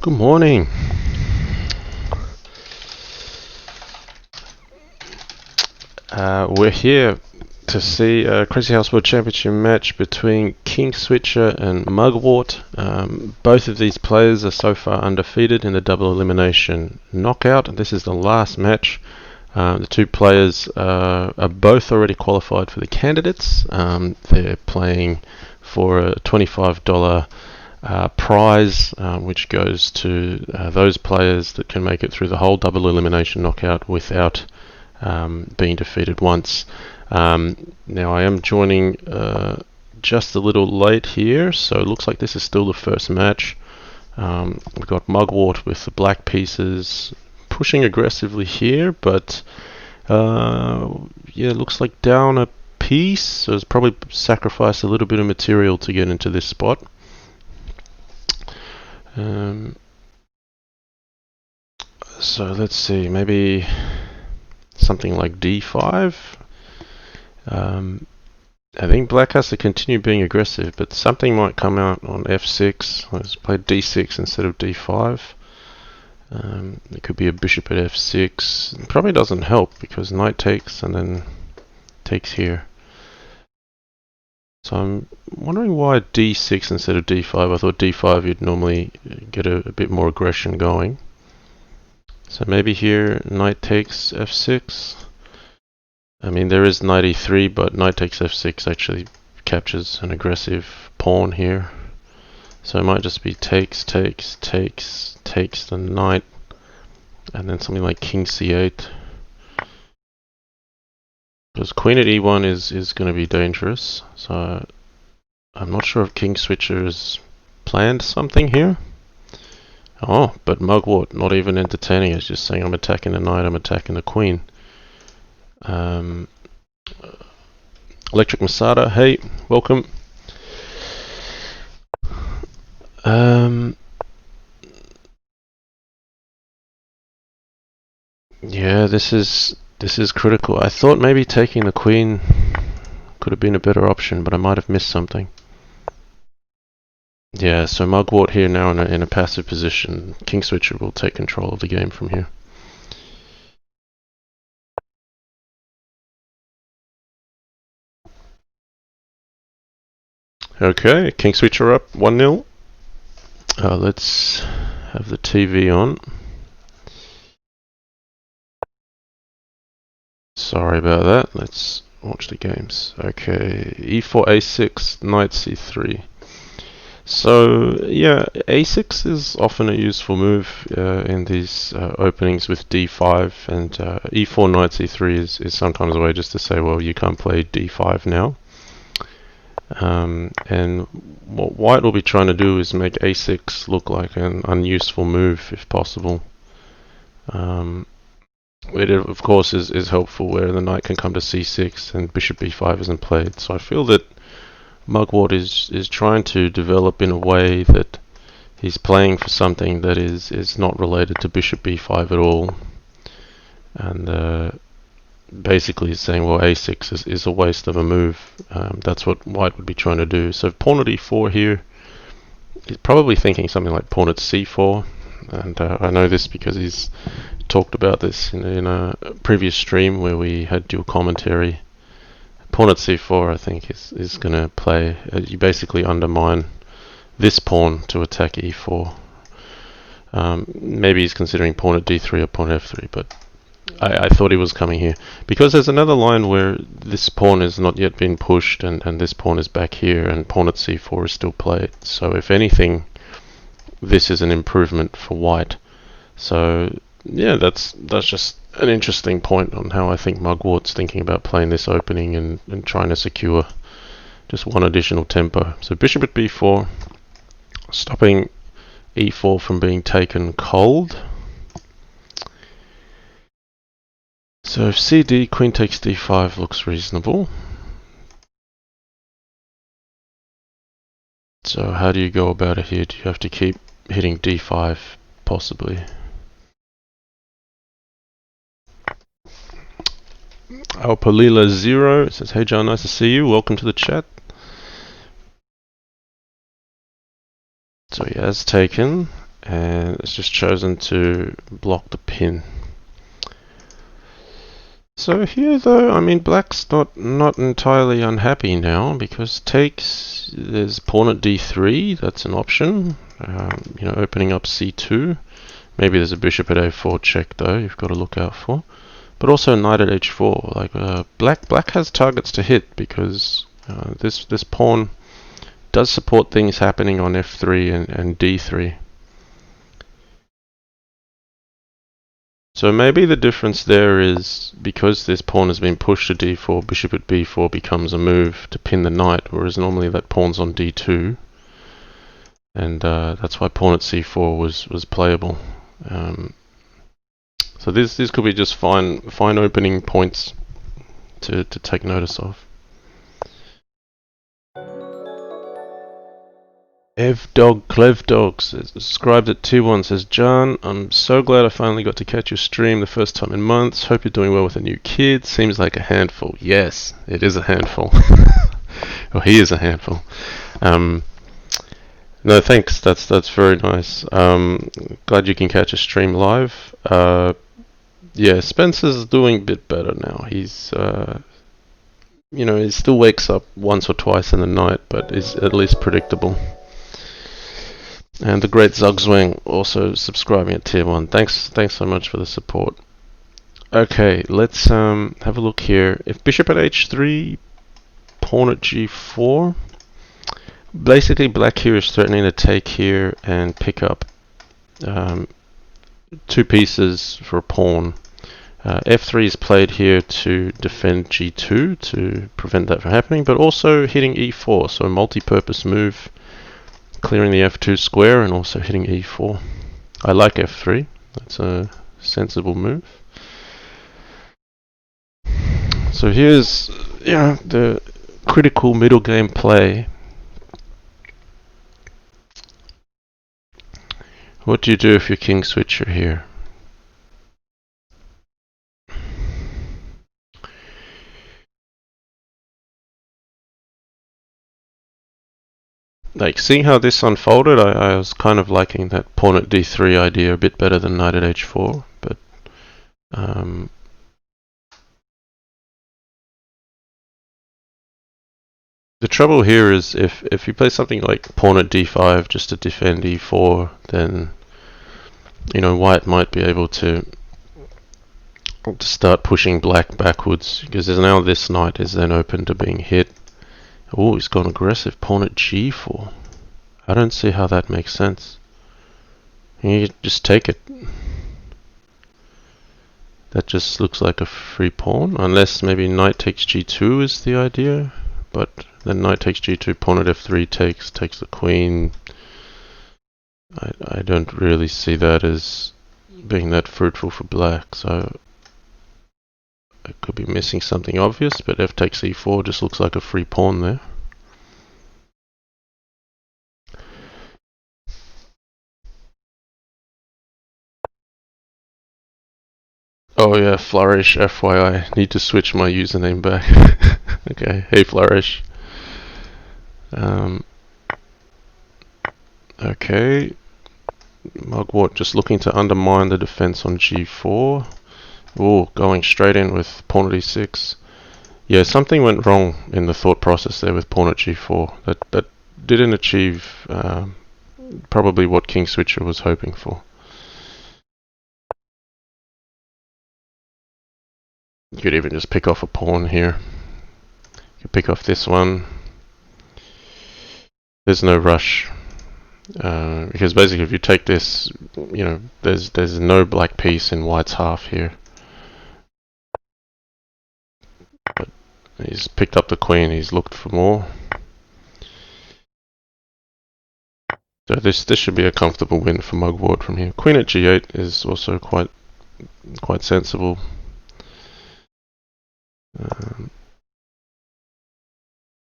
Good morning. We're here to see a Crazy House World Championship match between Kingswitcher and Mugwort. Both of these players are so far undefeated in the double elimination knockout. This is the last match. The two players are both already qualified for the candidates. They're playing for a $25 prize, which goes to those players that can make it through the whole double elimination knockout without being defeated once. Now I am joining just a little late here, so it looks like this is still the first match. We've got Mugwort with the black pieces pushing aggressively here, but yeah, it looks like down a piece, so it's probably sacrificed a little bit of material to get into this spot. So let's see, maybe something like d5. I think black has to continue being aggressive, but something might come out on f6. Let's play d6 instead of d5. It could be a bishop at f6. It probably doesn't help because knight takes and then takes here. So I'm wondering why d6 instead of d5. I thought d5 you'd normally get a bit more aggression going. So maybe here knight takes f6. I mean, there is knight e3, but knight takes f6 actually captures an aggressive pawn here. So it might just be takes the knight, and then something like king c8. Because queen at e1 is going to be dangerous. So I'm not sure if Kingswitcher has planned something here. Oh, but Mugwort not even entertaining it, just saying I'm attacking the knight, I'm attacking the queen. Electric Masada, hey, welcome. Yeah, this is critical. I thought maybe taking the queen could have been a better option, but I might have missed something. Yeah, so Mugwort here now in a passive position. Kingswitcher will take control of the game from here. Okay, Kingswitcher up 1-0. Let's have the TV on. Sorry about that. Let's watch the games. Okay, e4, a6, knight c3. So yeah, a6 is often a useful move in these openings with d5, and e4 knight c3 is sometimes a way just to say, well, you can't play d5 now. And what white will be trying to do is make a6 look like an unuseful move if possible. It of course is helpful where the knight can come to c6 and bishop b5 isn't played. So I feel that Mugwort is trying to develop in a way that he's playing for something that is not related to bishop b5 at all, and basically he's saying, well, a6 is a waste of a move. That's what white would be trying to do. So pawn at e4 here, he's probably thinking something like pawn at c4, and I know this because he's talked about this in a previous stream where we had dual commentary. Pawn at c4 I think is going to play, you basically undermine this pawn to attack e4. Maybe he's considering pawn at d3 or pawn at f3, but I thought he was coming here. Because there's another line where this pawn has not yet been pushed and this pawn is back here and pawn at c4 is still played. So if anything, this is an improvement for white. So yeah, that's just an interesting point on how I think Mugwort's thinking about playing this opening and trying to secure just one additional tempo. So bishop at b4, stopping e4 from being taken cold. So if cd, queen takes d5 looks reasonable. So how do you go about it here? Do you have to keep hitting d5 possibly? Alpalila 0 says, hey John, nice to see you. Welcome to the chat. So he has taken, and it's just chosen to block the pin. So here though, I mean black's not entirely unhappy now, because takes, there's pawn at d3, that's an option, you know, opening up c2. Maybe there's a bishop at a4 check though, you've got to look out for. But also knight at h4, like black has targets to hit, because this pawn does support things happening on f3 and d3. So maybe the difference there is, because this pawn has been pushed to d4, bishop at b4 becomes a move to pin the knight, whereas normally that pawn's on d2, and that's why pawn at c4 was playable. So this could be just fine opening points to take notice of. Clevdog subscribed at tier 1, says, John, I'm so glad I finally got to catch your stream the first time in months. Hope you're doing well with a new kid. Seems like a handful. Yes, it is a handful. Well, he is a handful. No, thanks. That's very nice. Glad you can catch a stream live. Yeah, Spencer's doing a bit better now. He's you know, he still wakes up once or twice in the night, but is at least predictable. And the great Zugzwang also subscribing at tier 1. Thanks so much for the support. Okay, let's have a look here. If bishop at h3, pawn at g4, basically black here is threatening to take here and pick up 2 pieces for a pawn. f3 is played here to defend g2 to prevent that from happening, but also hitting e4, so a multi-purpose move, clearing the f2 square and also hitting e4. I like f3, that's a sensible move. So here's the critical middle game play. What do you do if you're Kingswitcher here? Like, seeing how this unfolded, I was kind of liking that pawn at d3 idea a bit better than knight at h4, but the trouble here is if you play something like pawn at d5 just to defend e4, then you know white might be able to start pushing black backwards, because there's now this knight is then open to being hit. Oh, he's gone aggressive. Pawn at g4. I don't see how that makes sense. You just take it. That just looks like a free pawn, unless maybe knight takes g2 is the idea. But then knight takes g2, pawn at f3 takes the queen. I don't really see that as being that fruitful for black, so I could be missing something obvious, but f takes e4 just looks like a free pawn there. Oh yeah, Flourish, FYI. Need to switch my username back. Okay, hey Flourish. Okay. Mugwort just looking to undermine the defense on g4. Oh, going straight in with pawn at e6. Yeah, something went wrong in the thought process there with pawn at g4. That didn't achieve probably what Kingswitcher was hoping for. You could even just pick off a pawn here. You could pick off this one. There's no rush. Because basically if you take this, you know, there's no black piece in white's half here. But he's picked up the queen, he's looked for more. So this should be a comfortable win for Mugwort from here. Queen at g8 is also quite sensible.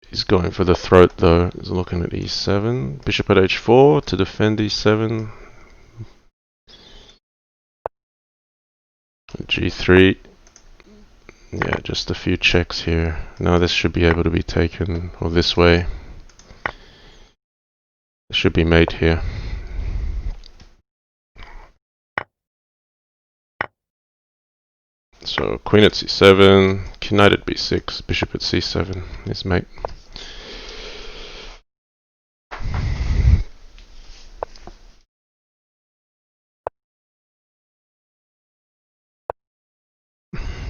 He's going for the throat though. He's looking at e7. Bishop at h4 to defend e7. g3. Yeah, just a few checks here. Now this should be able to be taken, or this way. It should be mate here. So queen at c7, knight at b6, bishop at c7 is mate.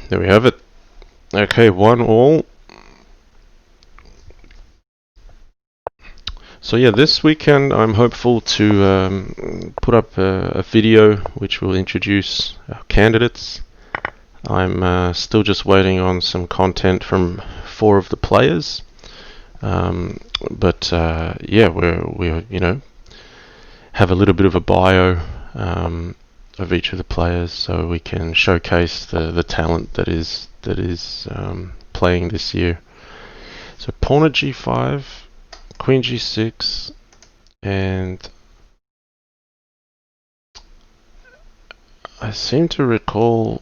There we have it. Okay, 1-1. So yeah, this weekend I'm hopeful to put up a video which will introduce our candidates. I'm still just waiting on some content from 4 of the players, but yeah, we're have a little bit of a bio of each of the players, so we can showcase the talent that is playing this year. So pawn at g5, queen g6, and I seem to recall,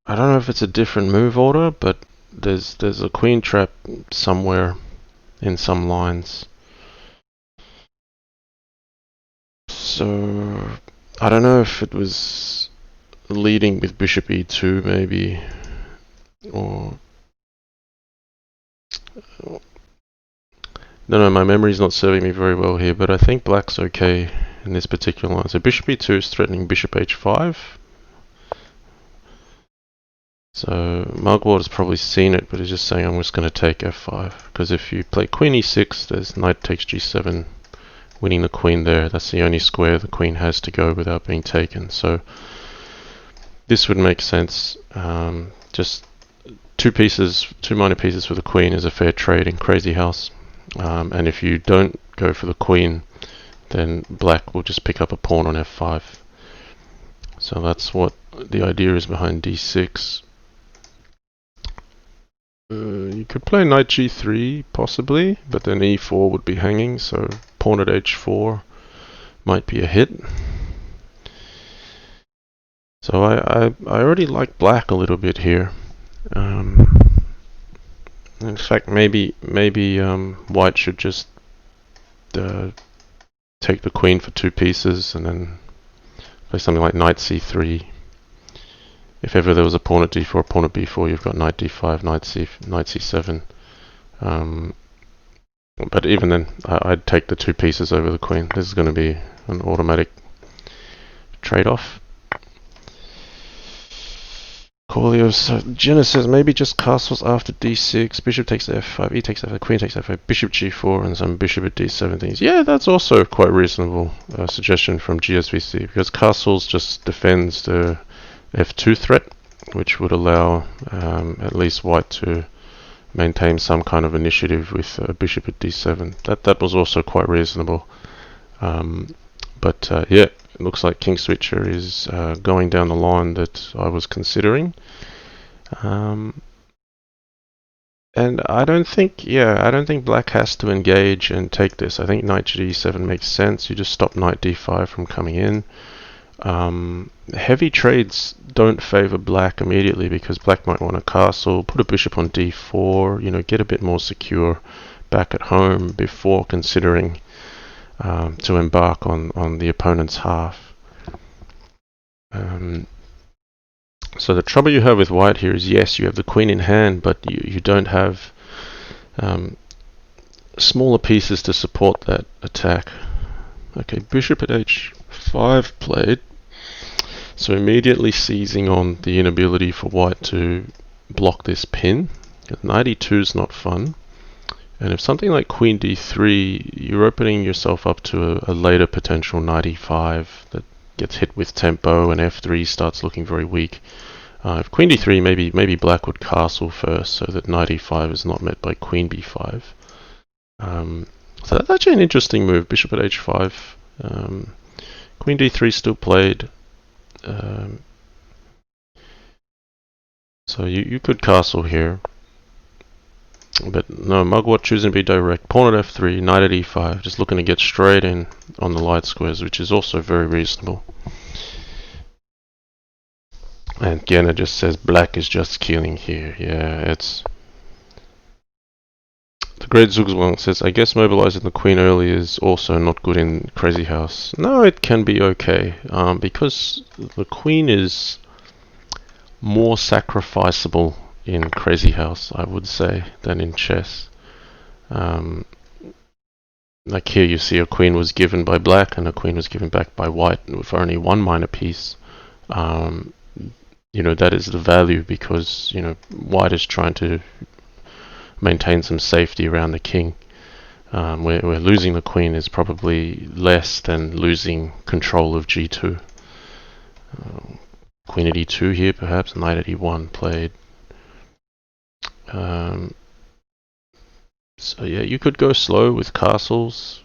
I don't know if it's a different move order, but there's a queen trap somewhere in some lines. So I don't know if it was leading with bishop e2 maybe, or no, my memory's not serving me very well here, but I think black's okay in this particular line. So bishop e2 is threatening bishop h5. So Mugwort has probably seen it, but he's just saying I'm just going to take f5, because if you play queen e6, there's knight takes g7, winning the queen there. That's the only square the queen has to go without being taken. So this would make sense. Just two minor pieces for the queen is a fair trade in Crazy House. And if you don't go for the queen, then black will just pick up a pawn on f5. So that's what the idea is behind d6. You could play knight g3 possibly, but then e4 would be hanging, so pawn at h4 might be a hit. So I already like black a little bit here. In fact, maybe white should just take the queen for 2 pieces and then play something like knight c3. If ever there was a pawn at d4, pawn at b4, you've got knight d5, knight c7. But even then, I'd take the 2 pieces over the queen. This is going to be an automatic trade-off. So Jenna says maybe just castles after d6, bishop takes f5, e takes f5, queen takes f5, bishop g4, and some bishop at d7 things. Yeah, that's also quite reasonable suggestion from GSVC, because castles just defends the f2 threat, which would allow at least white to maintain some kind of initiative with bishop at d7. That was also quite reasonable. But yeah, it looks like Kingswitcher is going down the line that I was considering. And I don't think black has to engage and take this. I think knight g7 makes sense. You just stop knight d5 from coming in. Heavy trades don't favor black immediately, because black might want a castle, put a bishop on d4, get a bit more secure back at home before considering to embark on the opponent's half. So the trouble you have with white here is, yes, you have the queen in hand, but you don't have smaller pieces to support that attack. Okay, bishop at h5 played, so immediately seizing on the inability for white to block this pin. Knight e2 is not fun. And if something like queen d3, you're opening yourself up to a later potential knight e5 that gets hit with tempo, and f3 starts looking very weak. If queen d3, maybe black would castle first, so that knight e5 is not met by queen b5. So that's actually an interesting move, bishop at h5. Queen d3 still played. So you could castle here. But no, Mugwort choosing to be direct. Pawn at f3, knight at e5, just looking to get straight in on the light squares, which is also very reasonable. And Genna just says black is just killing here. Yeah, it's... The Great Zugzwang says, I guess mobilizing the queen early is also not good in Crazy House. No, it can be okay, because the queen is more sacrificable in Crazy House, I would say, than in chess. Like here you see a queen was given by black and a queen was given back by white with only one minor piece. That is the value because, white is trying to maintain some safety around the king. Where losing the queen is probably less than losing control of g2. Queen at e2 here perhaps, knight at e1 played. So yeah, you could go slow with castles.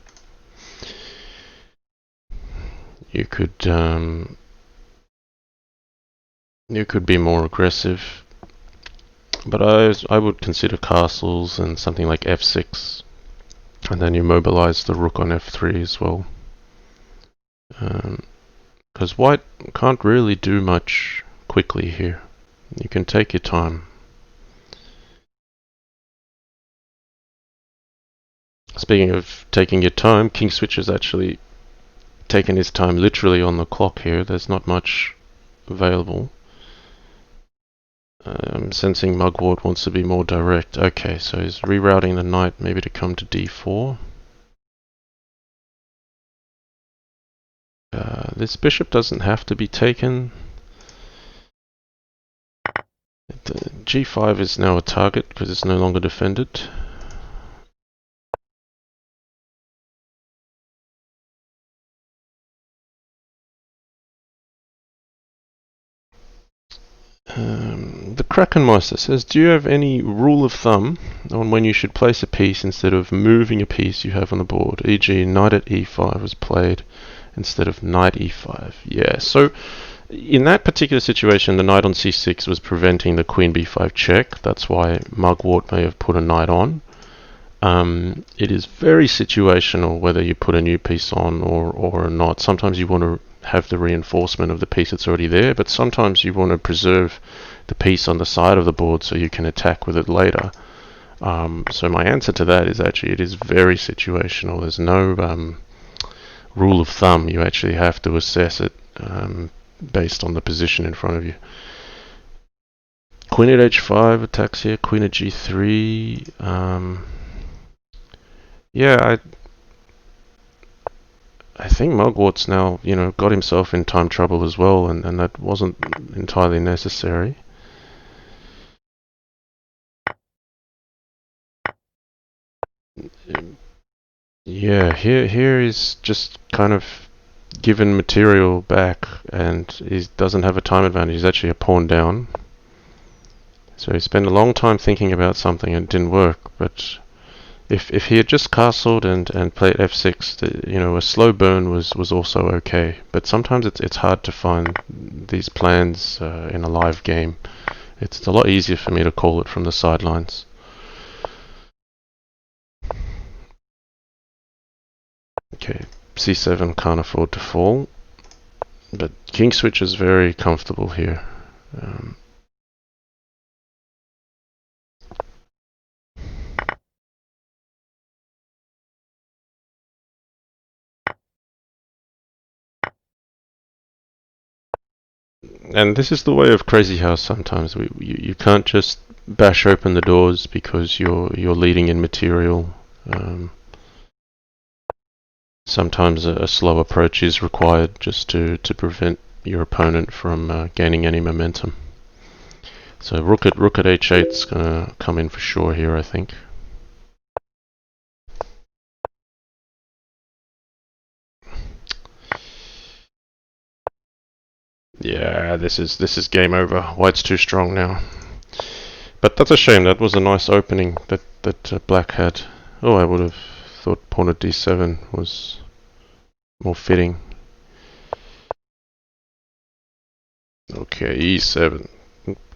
You could be more aggressive, but I would consider castles and something like f6, and then you mobilize the rook on f3 as well. Because white can't really do much quickly here. You can take your time. Speaking of taking your time, Kingswitcher's actually taken his time literally on the clock here. There's not much available. I'm sensing Mugwort wants to be more direct. Okay, so he's rerouting the knight maybe to come to d4. This bishop doesn't have to be taken. G5 is now a target because it's no longer defended. The Krakenmeister says, do you have any rule of thumb on when you should place a piece instead of moving a piece you have on the board? E.g. knight at e5 was played instead of knight e5. Yeah, so in that particular situation, the knight on c6 was preventing the queen b5 check. That's why Mugwort may have put a knight on. It is very situational whether you put a new piece on or not. Sometimes you want to have the reinforcement of the piece that's already there, but sometimes you want to preserve the piece on the side of the board so you can attack with it later. So my answer to that is actually it is very situational. There's no rule of thumb. You actually have to assess it based on the position in front of you. Queen at h5 attacks here. Queen at g3. Yeah, I think Mugwort's now, got himself in time trouble as well, and that wasn't entirely necessary. Yeah, here is just kind of given material back, and he doesn't have a time advantage. He's actually a pawn down. So he spent a long time thinking about something and it didn't work, but if he had just castled and played f6, a slow burn was also okay. But sometimes it's hard to find these plans in a live game. It's a lot easier for me to call it from the sidelines. Okay, c7 can't afford to fall, but Kingswitcher is very comfortable here. And this is the way of Crazy House sometimes. You can't just bash open the doors because you're leading in material. Sometimes a slow approach is required just to prevent your opponent from gaining any momentum. So rook at h8 is going to come in for sure here, I think. Yeah, this is game over. White's too strong now. But that's a shame. That was a nice opening that black had. Oh, I would have thought pawn at d7 was more fitting. Okay, e7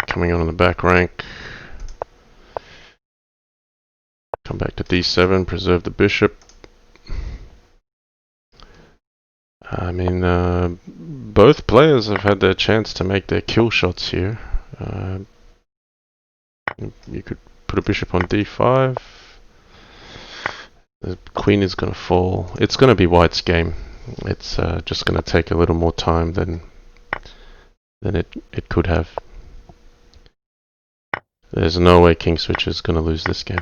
coming on in the back rank. Come back to d7, preserve the bishop. I mean, both players have had their chance to make their kill shots here. You could put a bishop on d5. The queen is going to fall. It's going to be white's game. It's just going to take a little more time than it could have. There's no way Kingswitcher is going to lose this game.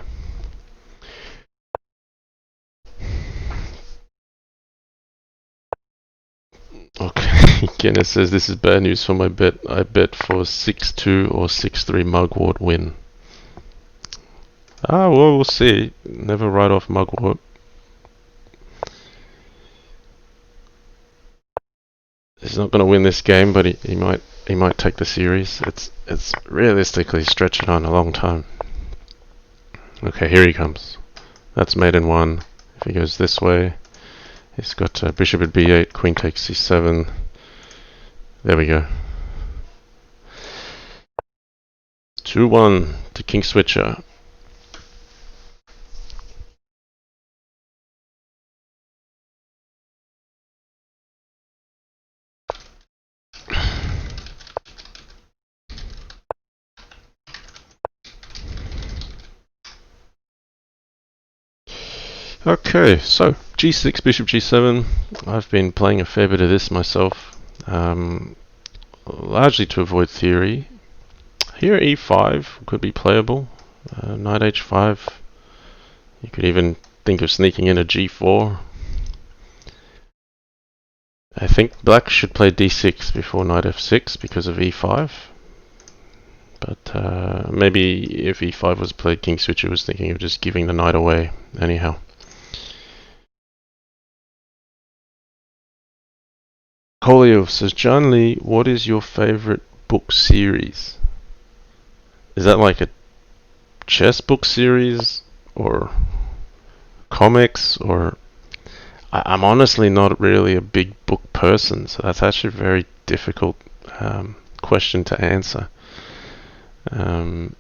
Okay, Guinness says this is bad news for my bet. I bet for 6-2 or 6-3 Mugwort win. Ah, well, we'll see. Never write off Mugwort. He's not going to win this game, but he might take the series. It's realistically stretching on a long time. Okay, here he comes. That's mate in 1. If he goes this way, he's got bishop at b8, queen takes c7. There we go. 2-1 to Kingswitcher. Okay, so g6, bishop g7. I've been playing a fair bit of this myself, largely to avoid theory. Here e5 could be playable. Knight h5. You could even think of sneaking in a g4. I think black should play d6 before knight f6 because of e5. But maybe if e5 was played, Kingswitcher was thinking of just giving the knight away anyhow. Koliev says, John Lee, what is your favorite book series? Is that like a chess book series or comics? Or I'm honestly not really a big book person, so that's actually a very difficult question to answer. I've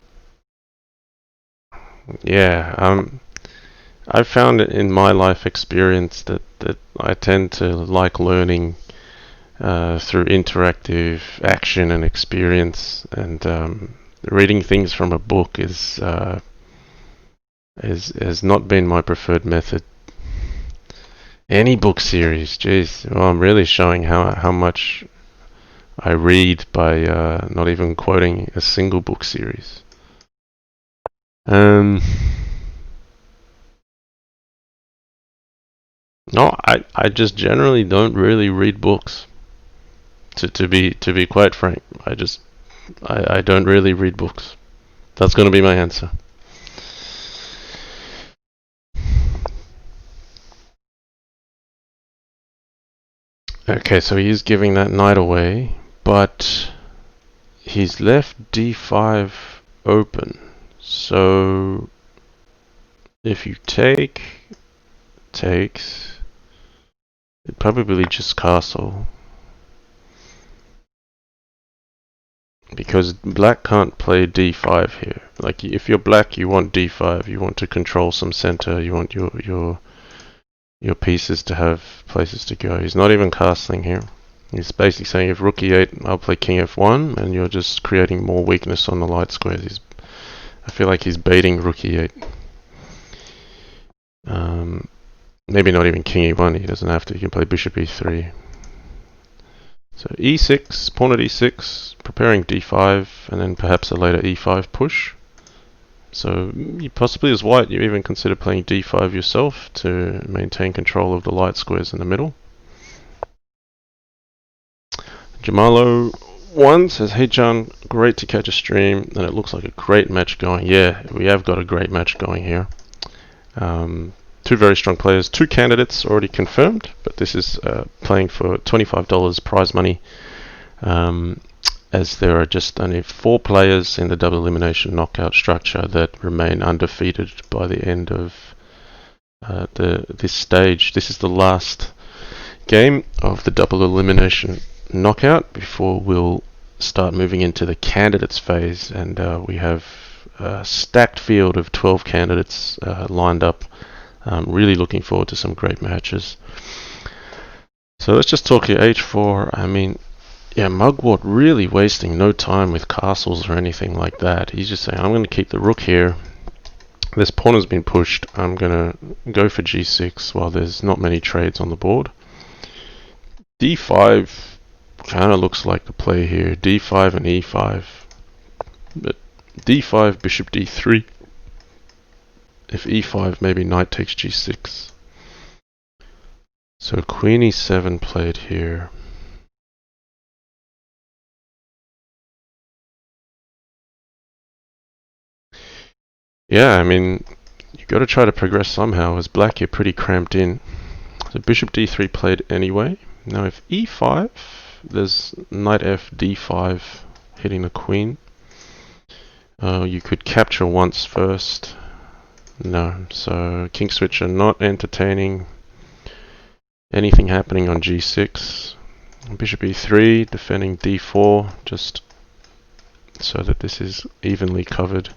found it in my life experience that I tend to like learning through interactive action and experience, and reading things from a book has not been my preferred method. Any book series, geez, well, I'm really showing how much I read by not even quoting a single book series. No, I just generally don't really read books. To be quite frank, I don't really read books. That's going to be my answer. Okay, so he is giving that knight away, but he's left d5 open. So if you takes, it'd probably just castle. Because black can't play d5 here. Like, if you're black, you want d5. You want to control some center. You want your pieces to have places to go. He's not even castling here. He's basically saying, if rook e8, I'll play king f1, and you're just creating more weakness on the light squares. I feel like he's baiting rook e8. Maybe not even king e1. He doesn't have to. He can play bishop e3. So e6, pawn at e6, preparing d5, and then perhaps a later e5 push. So you possibly, as white, you even consider playing d5 yourself to maintain control of the light squares in the middle. Jamalo1 says, hey John, great to catch a stream, and it looks like a great match going. Yeah, we have got a great match going here. Two very strong players, 2 candidates already confirmed, but this is playing for $25 prize money, as there are just only 4 players in the double elimination knockout structure that remain undefeated by the end of this stage. This is the last game of the double elimination knockout before we'll start moving into the candidates phase, and we have a stacked field of 12 candidates lined up. Really looking forward to some great matches. So let's just talk here. h4. I mean, yeah, Mugwort really wasting no time with castles or anything like that. He's just saying, I'm going to keep the rook here. This pawn has been pushed. I'm going to go for g6 while there's not many trades on the board. d5 kind of looks like the play here. d5 and e5. But d5, bishop d3. If e5, maybe knight takes g6. So queen e7 played here. Yeah, I mean, you got to try to progress somehow. As black, you're pretty cramped in. So bishop d3 played anyway. Now if e5, there's knight f d5 hitting the queen. You could capture once first. No, so Kingswitcher not entertaining anything happening on g6. Bishop e3, defending d4, just so that this is evenly covered.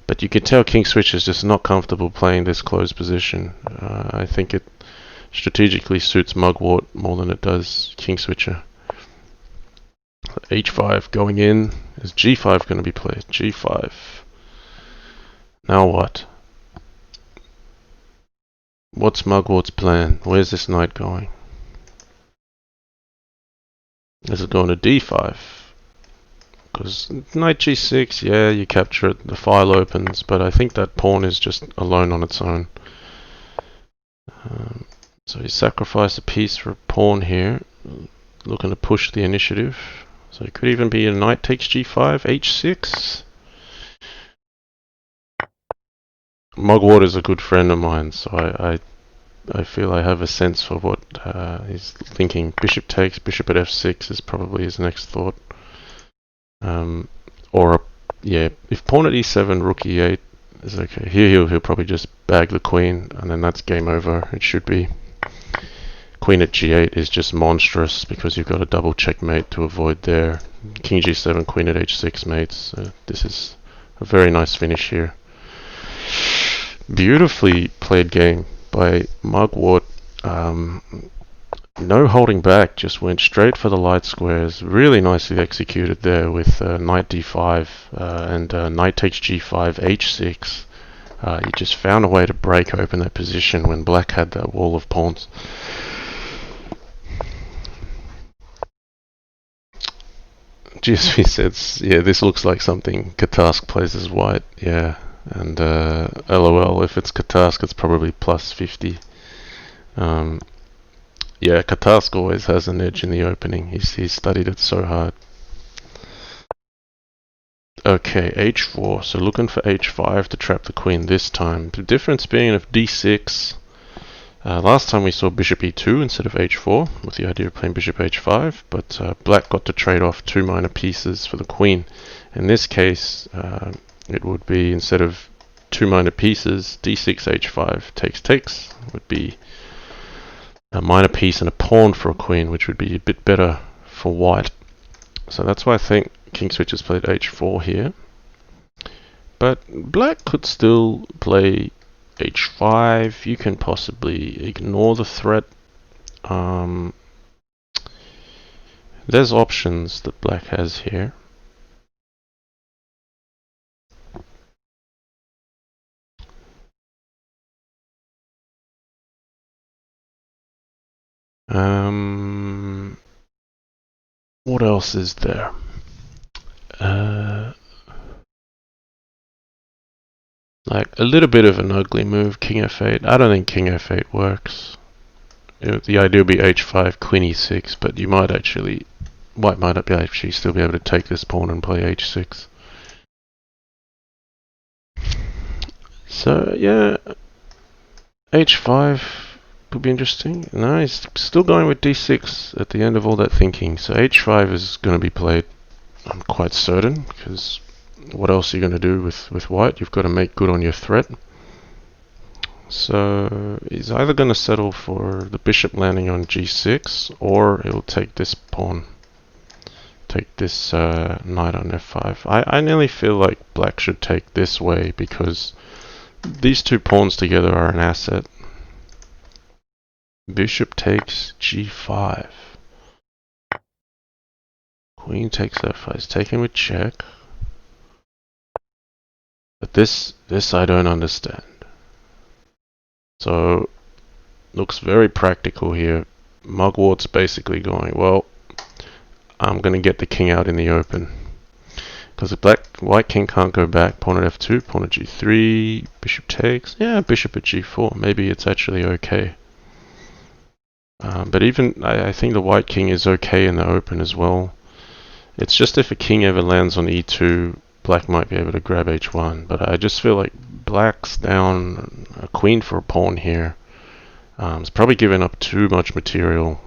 But you can tell Kingswitcher is just not comfortable playing this closed position. I think it strategically suits Mugwort more than it does Kingswitcher. h5 going in. Is g5 going to be played? g5. Now what? What's Mugwort's plan? Where's this knight going? Is it going to d5? Because knight g6, yeah, you capture it, the file opens, but I think that pawn is just alone on its own. So he sacrificed a piece for a pawn here, looking to push the initiative. So it could even be a knight takes g5, h6. Mugwort is a good friend of mine, so I feel I have a sense for what he's thinking. Bishop takes, bishop at f6 is probably his next thought. Yeah, if pawn at e7, rook e8 is okay. Here he'll probably just bag the queen, and then that's game over. It should be. Queen at g8 is just monstrous because you've got a double checkmate to avoid there. King g7, queen at h6 mates. This is a very nice finish here. Beautifully played game by Mugwort. No holding back, just went straight for the light squares. Really nicely executed there with knight d5 and knight takes g5, h6. He just found a way to break open that position when black had that wall of pawns. GSV says, yeah, this looks like something Katask plays as white. Yeah, and LOL, if it's Katask, it's probably plus 50. Yeah, Katask always has an edge in the opening. He's studied it so hard. Okay, h4. So looking for h5 to trap the queen this time. The difference being of d6. Last time we saw bishop e2 instead of h4, with the idea of playing bishop h5, but black got to trade off 2 minor pieces for the queen. In this case, it would be, instead of 2 minor pieces, d6 h5 takes would be a minor piece and a pawn for a queen, which would be a bit better for white. So that's why I think Kingswitcher's played h4 here. But black could still play h5. You can possibly ignore the threat. There's options that black has here. What else is there? Like a little bit of an ugly move, king f8. I don't think king f8 works. The idea would be h5, queen e6, but you might actually, white might actually still be able to take this pawn and play h6. So yeah, h5 could be interesting. No, he's still going with d6 at the end of all that thinking. So h5 is going to be played, I'm quite certain, because what else are you going to do with white? You've got to make good on your threat. So he's either going to settle for the bishop landing on g6, or he'll take this pawn, take this knight on f5. I nearly feel like black should take this way because these two pawns together are an asset. Bishop takes g5. Queen takes f5. It's taken with check. But this I don't understand. So, looks very practical here. Mugwort's basically going, well, I'm going to get the king out in the open. Because the white king can't go back. Pawn at f2, pawn at g3, bishop takes. Yeah, bishop at g4. Maybe it's actually okay. But even I think the white king is okay in the open as well. It's just if a king ever lands on e2, black might be able to grab h1. But I just feel like black's down a queen for a pawn here. It's probably giving up too much material.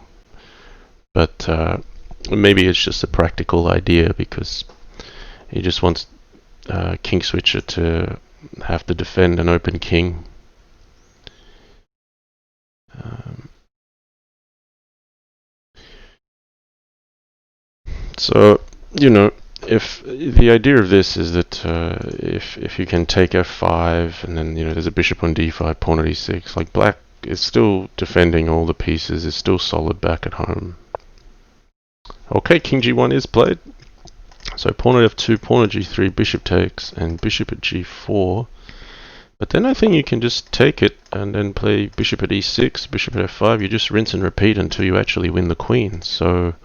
But maybe it's just a practical idea because he just wants Kingswitcher to have to defend an open king. So, you know, if the idea of this is that if you can take f5 and then, you know, there's a bishop on d5, pawn at e6, like black is still defending all the pieces, is still solid back at home. Okay, king g1 is played. So pawn at f2, pawn at g3, bishop takes, and bishop at g4. But then I think you can just take it and then play bishop at e6, bishop at f5. You just rinse and repeat until you actually win the queen. So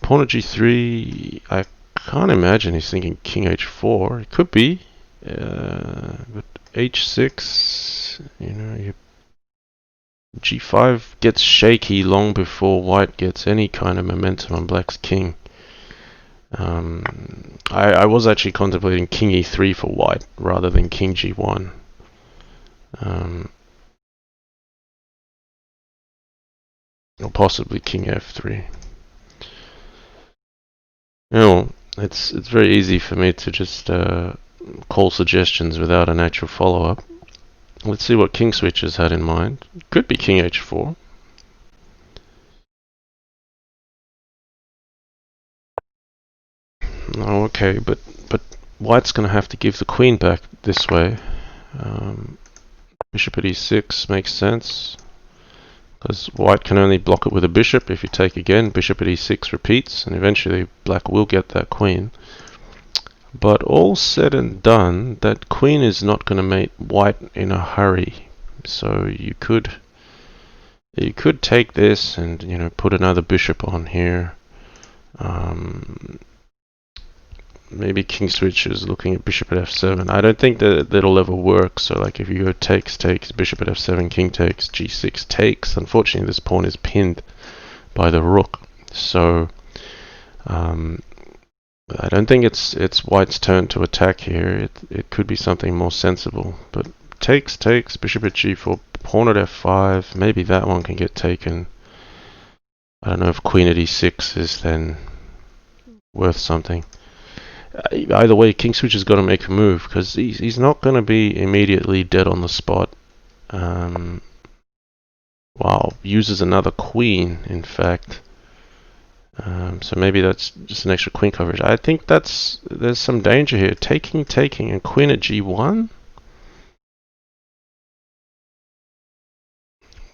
pawn at g3, I can't imagine he's thinking king h4. It could be, but h6, you know, g5 gets shaky long before white gets any kind of momentum on black's king. I was actually contemplating king e3 for white rather than king g1. Or possibly king f3. You know, it's very easy for me to just call suggestions without an actual follow-up. Let's see what Kingswitcher's had in mind. Could be king h4. Oh, okay, but white's going to have to give the queen back this way. Bishop at e6 makes sense, because white can only block it with a bishop. If you take again, bishop at e6 repeats, and eventually black will get that queen. But all said and done, that queen is not going to make white in a hurry. So you could take this and, you know, put another bishop on here. Maybe Kingswitcher is looking at bishop at f7. I don't think that that'll ever work. So like if you go takes, bishop at f7, king takes, g6 takes. Unfortunately, this pawn is pinned by the rook. So I don't think it's white's turn to attack here. It could be something more sensible. But takes, bishop at g4, pawn at f5. Maybe that one can get taken. I don't know if queen at e6 is then worth something. Either way, Kingswitcher's got to make a move because he's not going to be immediately dead on the spot. Wow, uses another queen, in fact. So maybe that's just an extra queen coverage. I think there's some danger here. Taking, and queen at g1.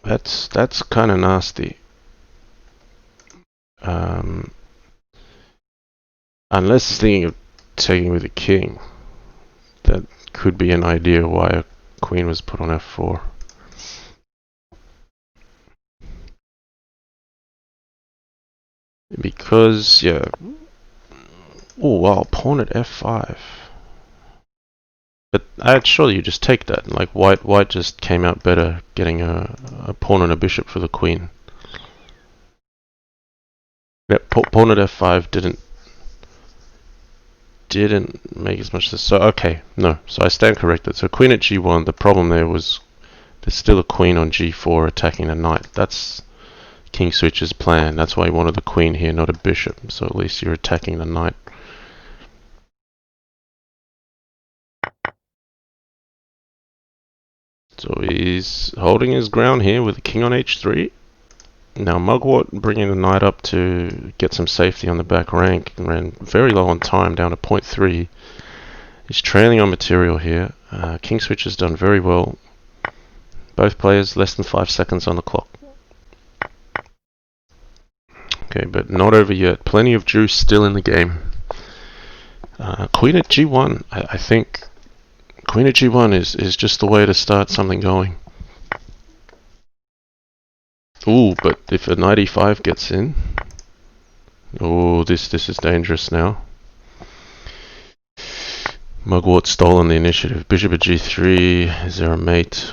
That's kind of nasty. Unless he's thinking of taking with a king. That could be an idea why a queen was put on f4. Because, yeah. Oh wow, pawn at f5. But surely you just take that. Like white just came out better getting a pawn and a bishop for the queen. Yeah, pawn at f5 didn't make as much sense. So okay, no. So I stand corrected. So queen at g1. The problem there was there's still a queen on g4 attacking the knight. That's Kingswitcher's plan. That's why he wanted the queen here, not a bishop. So at least you're attacking the knight. So he's holding his ground here with the king on h3. Now Mugwort bringing the knight up to get some safety on the back rank and ran very low on time, down to 0.3. He's trailing on material here. Kingswitcher's done very well. Both players less than 5 seconds on the clock. Okay, but not over yet. Plenty of juice still in the game. Queen at g1, I think queen at g1 is just the way to start something going. Ooh, but if a knight e5 gets in, oh, this is dangerous now. Mugwort stolen the initiative. Bishop at g3. Is there a mate?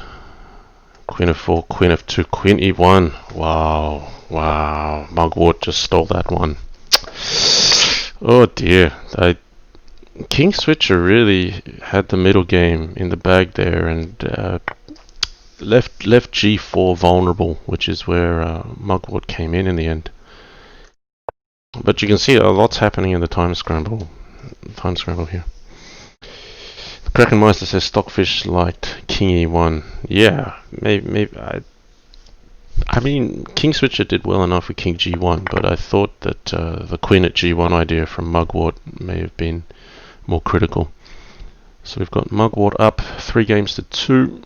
Queen f4, queen f2, queen e1. Wow, wow. Mugwort just stole that one. Oh dear. Kingswitcher really had the middle game in the bag there, and left g4 vulnerable, which is where Mugwort came in the end. But you can see a lot's happening in the time scramble here. Krakenmeister says Stockfish liked King E1. Yeah, maybe I mean, Kingswitcher did well enough with King G1, but I thought that the Queen at G1 idea from Mugwort may have been more critical. So we've got Mugwort up 3 games to 2.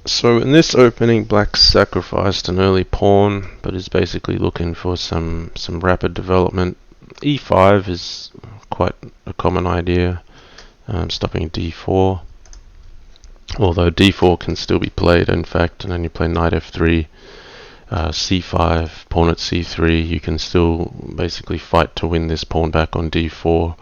So in this opening, Black sacrificed an early pawn, but is basically looking for some rapid development. E5 is quite a common idea, stopping D4. Although D4 can still be played, in fact, and then you play knight F3, C5, pawn at C3. You can still basically fight to win this pawn back on D4.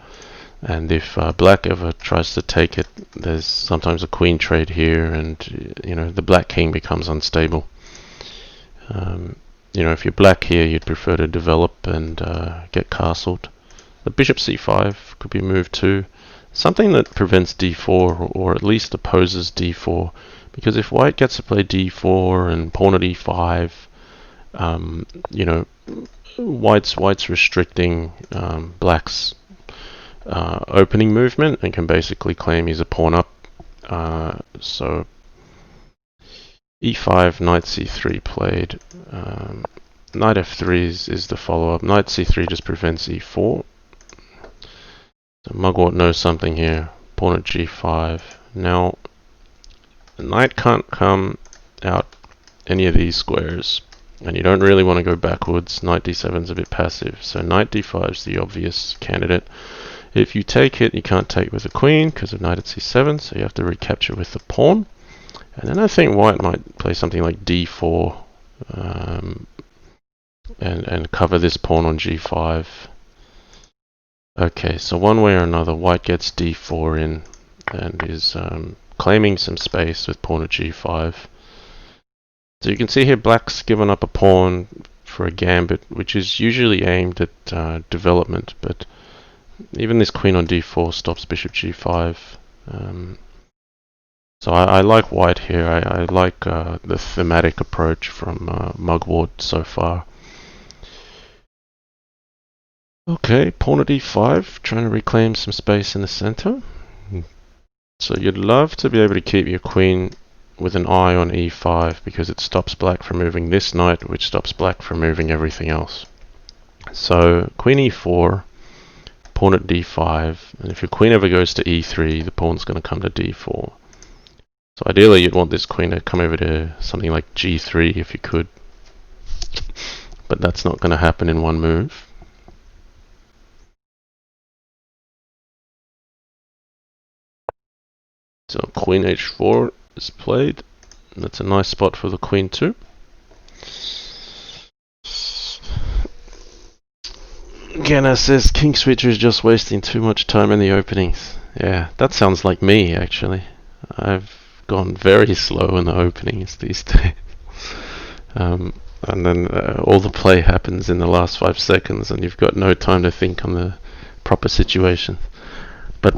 And if black ever tries to take it, there's sometimes a queen trade here, and the black king becomes unstable. If you're black here, you'd prefer to develop and get castled. The bishop c5 could be moved too. Something that prevents d4, or at least opposes d4, because if white gets to play d4 and pawn at e5, white's restricting black's opening movement and can basically claim he's a pawn up. So e5, knight c3 played. Knight f3 is the follow-up. Knight c3 just prevents e4. So Mugwort knows something here. Pawn at g5. Now, the knight can't come out any of these squares, and you don't really want to go backwards. Knight d7 is a bit passive, so knight d5 is the obvious candidate. If you take it, you can't take with the queen because of knight at c7, so you have to recapture with the pawn. And then I think white might play something like d4 and cover this pawn on g5. Okay, so one way or another, white gets d4 in and is claiming some space with pawn at g5. So you can see here black's given up a pawn for a gambit, which is usually aimed at development, but even this queen on d4 stops bishop g5. So I like white here. I like the thematic approach from Mugwort so far. Okay, pawn at e5, trying to reclaim some space in the center. So you'd love to be able to keep your queen with an eye on e5 because it stops black from moving this knight, which stops black from moving everything else. So queen e4, pawn at d5, and if your queen ever goes to e3, the pawn's going to come to d4. So ideally you'd want this queen to come over to something like g3 if you could, but that's not going to happen in one move. So queen h4 is played. That's a nice spot for the queen too. Genna says Kingswitcher is just wasting too much time in the openings. Yeah, that sounds like me actually. I've gone very slow in the openings these days. And then all the play happens in the last 5 seconds and you've got no time to think on the proper situation. But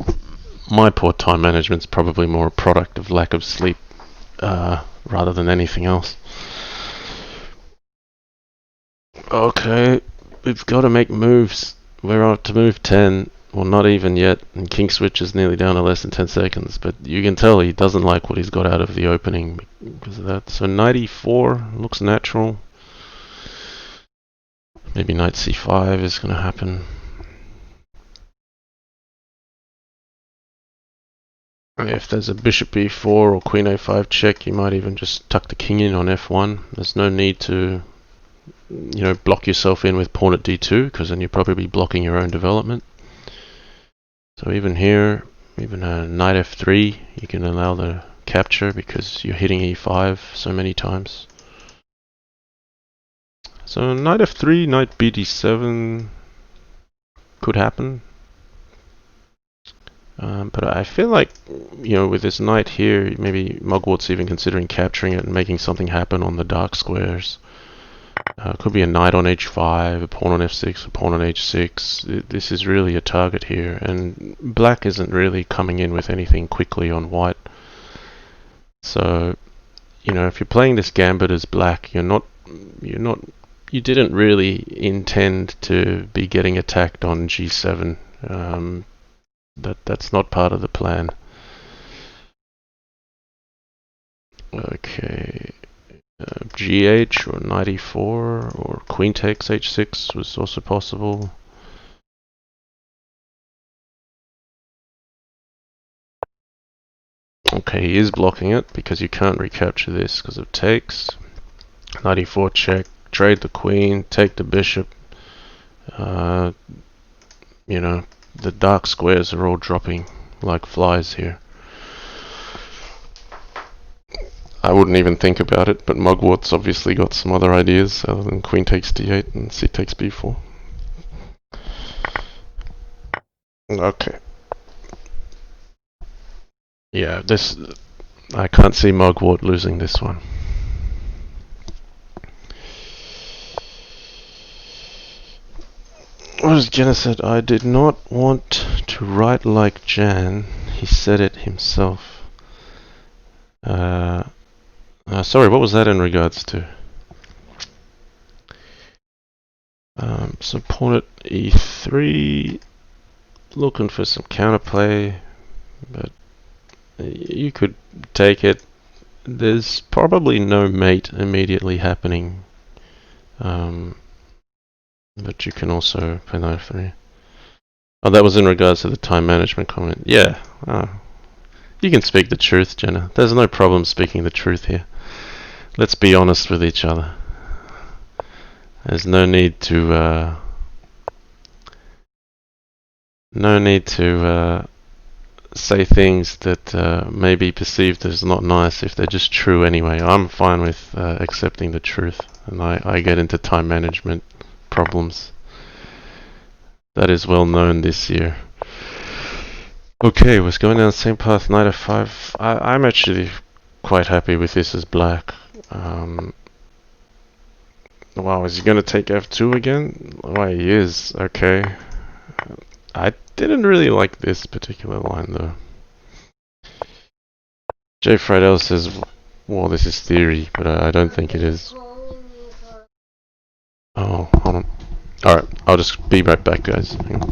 my poor time management's probably more a product of lack of sleep rather than anything else. Okay, we've got to make moves. We're up to move 10. Well, not even yet, and Kingswitch is nearly down to less than 10 seconds, but you can tell he doesn't like what he's got out of the opening because of that. So knight e4 looks natural. Maybe knight c5 is going to happen. If there's a bishop e4 or queen a5 check, you might even just tuck the king in on f1. There's no need to, block yourself in with pawn at d2, because then you're probably blocking your own development. So even here, even a knight f3, you can allow the capture because you're hitting e5 so many times. So knight f3, knight bd7 could happen. But I feel like, with this knight here, maybe Mugwort's even considering capturing it and making something happen on the dark squares. Could be a knight on h5, a pawn on f6, a pawn on h6. This is really a target here, and black isn't really coming in with anything quickly on white. So, if you're playing this gambit as black, you didn't really intend to be getting attacked on g7. That's not part of the plan. Okay, GH or knight e4 or queen takes h6 was also possible. Okay, he is blocking it because you can't recapture this because of takes. Knight e4 check, trade the queen, take the bishop. The dark squares are all dropping like flies here. I wouldn't even think about it, but Mugwort's obviously got some other ideas other than queen takes d8 and c takes b4. Okay. Yeah, I can't see Mugwort losing this one. What has Jenna said? I did not want to write like Jan. He said it himself. Sorry, what was that in regards to? So pawn at e3, looking for some counterplay, but you could take it. There's probably no mate immediately happening, but you can also play knight f3. Oh, that was in regards to the time management comment. Yeah, you can speak the truth, Jenna. There's no problem speaking the truth here. Let's be honest with each other. There's no need to say things that may be perceived as not nice if they're just true anyway. I'm fine with accepting the truth, and I get into time management problems. That is well known this year. Okay, was going down the same path, knight f5. I'm actually quite happy with this as black. Wow, is he going to take f2 again? Why, he is. Okay. I didn't really like this particular line though. J. Friedel says, well, this is theory, but I don't think it is. Oh, hold on. Alright, I'll just be right back, guys. Hang on.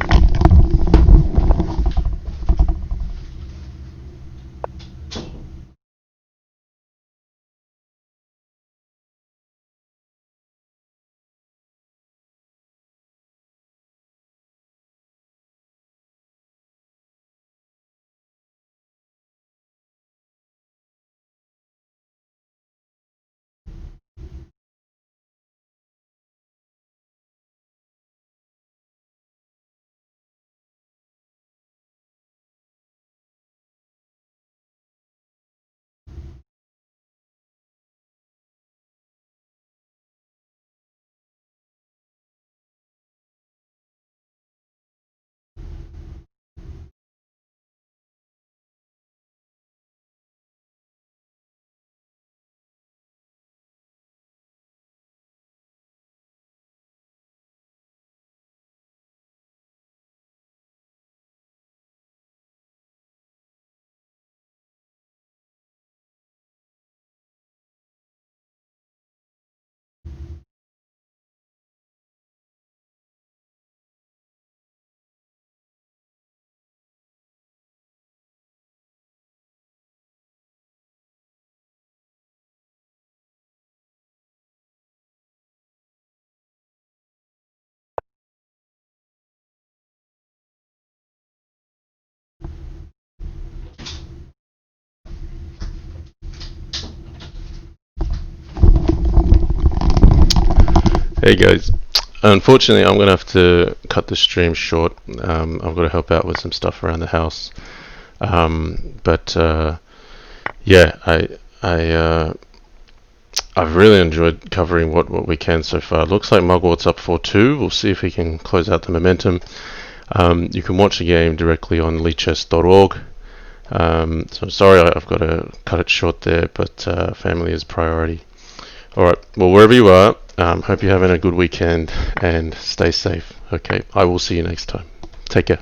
Hey guys, unfortunately I'm going to have to cut the stream short. I've got to help out with some stuff around the house. Yeah, I've really enjoyed covering what we can so far. Looks like Mugwort's up 4-2. We'll see if he can close out the momentum. You can watch the game directly on leechess.org. So sorry I've got to cut it short there, but family is priority. Alright, well, wherever you are, hope you're having a good weekend and stay safe. Okay, I will see you next time. Take care.